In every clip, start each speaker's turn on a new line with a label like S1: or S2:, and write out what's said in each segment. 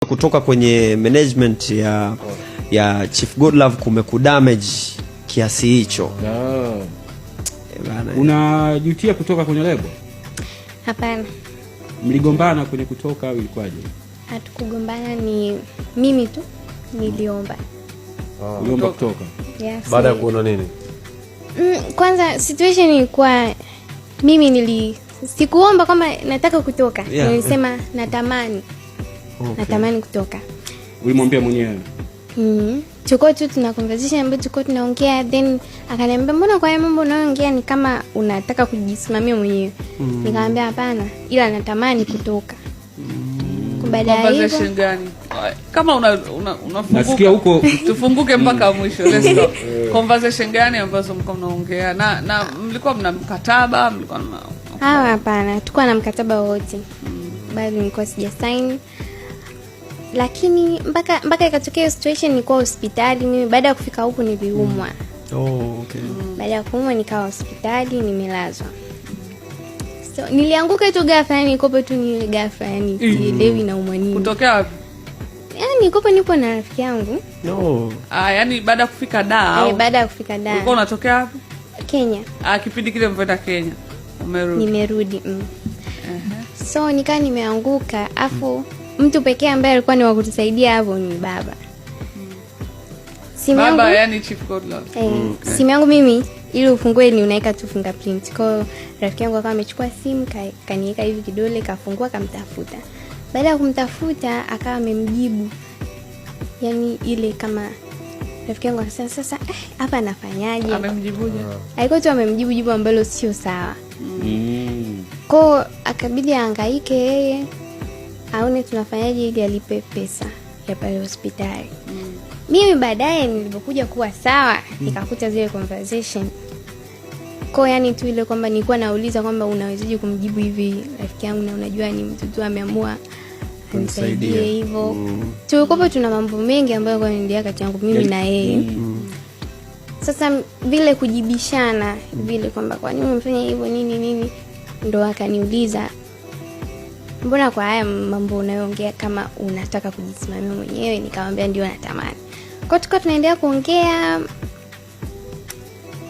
S1: kutoka kwenye management ya Chief Godlove kumekudamage kiasi hicho.
S2: Unajutia kutoka kwenye lebo?
S3: Hapana.
S2: Mligombana kwenye kutoka au ilikuwaje?
S3: Hatukugombana, ni mimi tu niliomba.
S2: Uliomba kutoka?
S3: Yes.
S4: Baada ya kuona nini?
S3: Kwanza situation ilikuwa mimi sikuomba kama nataka kutoka. Nilisema natamani. Okay. Natamani kutoka.
S2: Ulimwambia mwenyewe?
S3: Tuko tu tuna conversation ambayo tuko tunaongea, then akaniambia mbona kwa mambo unayoongea ni kama unataka kujisimamia mwenyewe. Nikamwambia hapana, ila natamani kutoka. Baada ya hivyo
S5: conversation gani? Kama unafunguka
S2: nasikia huko
S5: tufunguke mpaka mwisho. Let's go. Conversation gani ambazo mko mnaongea? Na mlikuwa mna mkataba, mlikuwa na
S3: hapana, tulikuwa na mkataba wote. Bado nilikuwa sija sign. Lakini mpaka ikatokea situation nilikuwa hospitali. Mimi baada ya kufika huko niliumwa.
S1: Okay.
S3: Baada ya kuumwa nikawa hospitali, nimelazwa. So nilianguka tu ghafla, yani nikopo tu ni ghafla, yani sielewi na umwani.
S5: Kutokea wapi?
S3: Yani nikopo nipo na rafiki yangu.
S5: Yani baada ya kufika Dar.
S3: Baada ya kufika Dar.
S5: Ulikuwa unatokea wapi?
S3: Kenya.
S5: Kipindi kile mvenda Kenya. Umerudi? Nimerudi.
S3: So nikaa nimeanguka, afu mtu pekee ambaye alikuwa ni wa kutusaidia hapo ni baba.
S5: Simu yangu, baba yani Chief Godlove.
S3: Simu yangu mimi ili ufungue ni unaweka tu fingerprint. Kwa rafiki yangu akawa amechukua simu kaniweka hivi kidole, kafungua, kamtafuta. Baada ya kumtafuta akawa amemjibu. Yani ile kama rafiki yangu akasema sasa hapa nafanyaje?
S5: Amemjibuje?
S3: Alikuwa tu amemjibu jibu ambalo sio sawa. Kwa akabidi ahangaike yeye aone tunafanyaje ili alipe pesa ya pale hospitali. Mimi baadaye nilipokuja kuwa sawa nikakuta zile conversation. Kwa yani tu ile kwamba nilikuwa nauliza kwamba unawezaje kumjibu hivi rafiki yangu na unajua ni mtu tu ameamua anisaidie hivyo. Tulikuwa tuna mambo mengi ambayo yanaendelea kati yangu mimi na yeye. Sasa vile kujibishana vile kwamba kwa nini umefanya hivyo nini ndo akaniuliza mbona kwa haya mambo unayoongea kama unataka kujisimamia mwenyewe. Nikamwambia ndio natamani. Kwa tukawa tunaendelea kuongea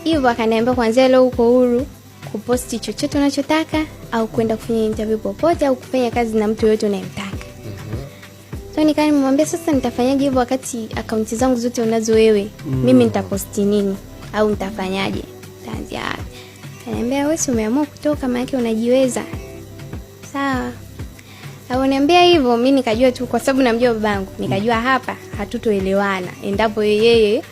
S3: hivyo, akaniambia kuanzia leo uko huru kuposti chochote unachotaka au kwenda kufanya interview popote au kufanya kazi na mtu yote unayemtaka. So nikamwambia sasa nitafanyaje hivyo wakati akaunti zangu zote unazo wewe? Mimi nitaposti nini au nitafanyaje? Taanzia. Akaniambia wewe si umeamua kutoka maana yake unajiweza. Sawa. Aliniambia hivyo, mimi nikajua tu kwa sababu namjua babangu. Nikajua hapa hatutoelewana endapo yeye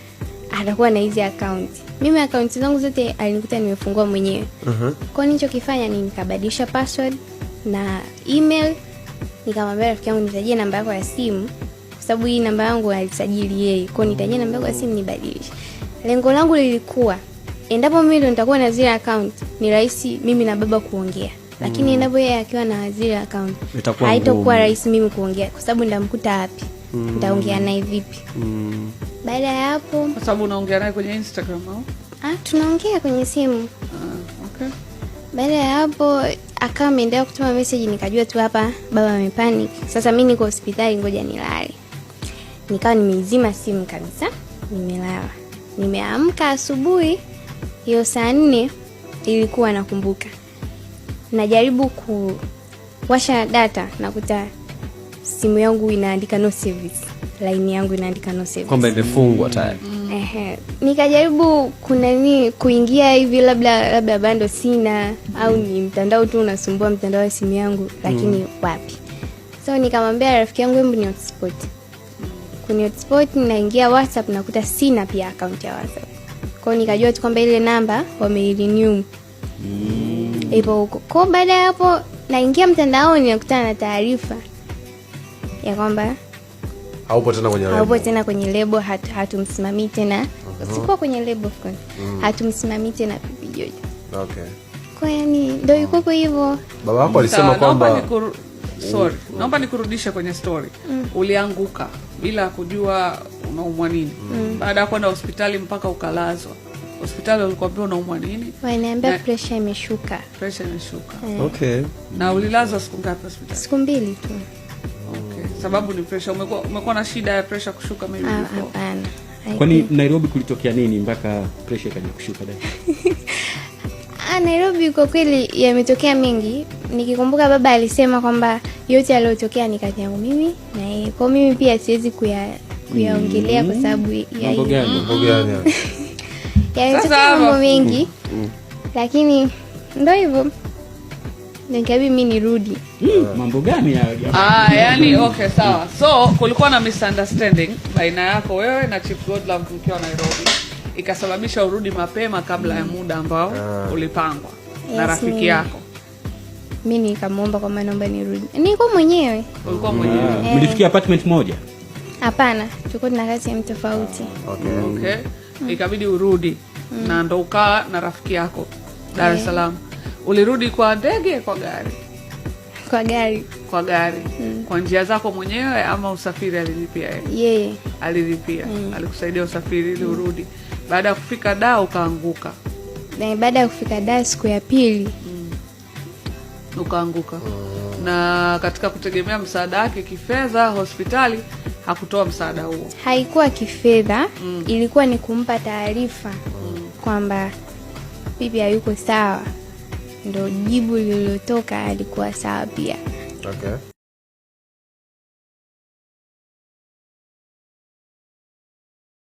S3: atakuwa na hizi account. Mimi account zangu zote alinikuta nimefungua mwenyewe. Kwa nini nilichokifanya ni nikabadilisha password na email. Nikamwambia rafiki yangu nitajie namba yako ya simu kwa sababu hii namba yangu alisajili yeye. Kwa nitajie namba yako ya simu nibadilishe. Lengo langu lilikuwa endapo mimi ndo nitakuwa na zile account ni rahisi mimi na baba kuongea. Lakini endapo yeye akiwa na zile account haitakuwa rahisi mimi kuongea kwa sababu ndamkuta wapi? Nitaongea naye vipi? Baada ya hapo
S5: kwa sababu unaongea naye kwenye Instagram au?
S3: Tunaongea kwenye simu.
S5: Okay.
S3: Baada ya hapo akawa ameendelea kutuma message, nikajua tu hapa baba amepanic. Sasa mimi niko hospitali ngoja nilale. Nikawa nimeizima simu kabisa, nimelala. Nimeamka asubuhi hiyo saa 4 ilikuwa nakumbuka. Najaribu kuwasha data nakuta simu yangu inaandika no service. Line yangu inaandika no service.
S1: Kwamba imefungwa tayari.
S3: Nikajaribu kuingia hivi labda bando sina au ni mtandao tu unasumbua mtandao wa simu yangu lakini wapi. So nikamwambia rafiki yangu hebu ni hotspot. Kwenye hotspot ninaingia WhatsApp nakuta sina pia account ya WhatsApp. Kwa hiyo nikajua tu kwamba ile namba wamerenew. Ipo huko. Kwa baada ya hapo naingia mtandaoni nakutana na taarifa ya kwamba
S4: haupo tena kwenye lebo.
S3: Haupo tena kwenye lebo, hatumsimamii tena. Sikuwa kwenye lebo of course. Hatumsimamii tena Pipi George.
S4: Okay.
S3: Kwa yani ndio yuko hivyo.
S4: Baba wako alisema kwamba
S5: naomba nikurudishe kwenye story. Ulianguka bila kujua unaumwa nini. Baada ya kwenda hospitali mpaka ukalazwa. Hospitali walikwambia unaumwa nini?
S3: Waniambia pressure imeshuka.
S5: Pressure imeshuka.
S1: Okay.
S5: Na ulilazwa siku ngapi hospitali?
S3: Siku 2 tu.
S5: Okay. sababu ni pressure. Umekuwa na shida ya pressure kushuka maybe before?
S3: Hapana.
S2: Kwani Nairobi kulitokea nini mpaka pressure ikaja kushuka dada?
S3: Nairobi kwa kweli yametokea mengi. Nikikumbuka baba alisema kwamba yote yaliyotokea ni kati yangu mimi na yeye. Kwa mimi pia siwezi kuyaongelea kwa sababu ya
S2: Mambo gani?
S4: Mambo gani?
S3: yametokea mambo mengi. Lakini ndio hivyo. Nikabidi mimi nirudi.
S2: Mambo gani ya
S5: Yani okay, sawa. So kulikuwa na misunderstanding baina yako wewe na Chief Godlove mkiwa Nairobi, ikasababisha urudi mapema kabla ya muda ambao ulipangwa na rafiki yako.
S3: Mimi nikamwomba kwa naomba nirudi. Nilikuwa mwenyewe.
S5: Ulikuwa mwenyewe?
S2: Mlifikia apartment moja?
S3: Hapana, tulikuwa tuna kazi tofauti.
S5: Okay. Ikabidi urudi na ndo ukaa na rafiki yako Dar es Salaam. Ulirudi kwa ndege, kwa gari? Kwa gari. Kwa njia zako mwenyewe ama usafiri alilipia yeye? Alilipia. Alikusaidia usafiri ili urudi. Baada ya kufika Dar ukaanguka.
S3: Na baada ya kufika Dar siku ya pili
S5: ukaanguka. Na katika kutegemea msaada wake kifedha, hospitali hakutoa msaada huo.
S3: Haikuwa kifedha, ilikuwa ni kumpa taarifa kwamba bibi hayuko sawa. Ndio jibu lililotoka, alikuwa sawa pia.
S4: Okay.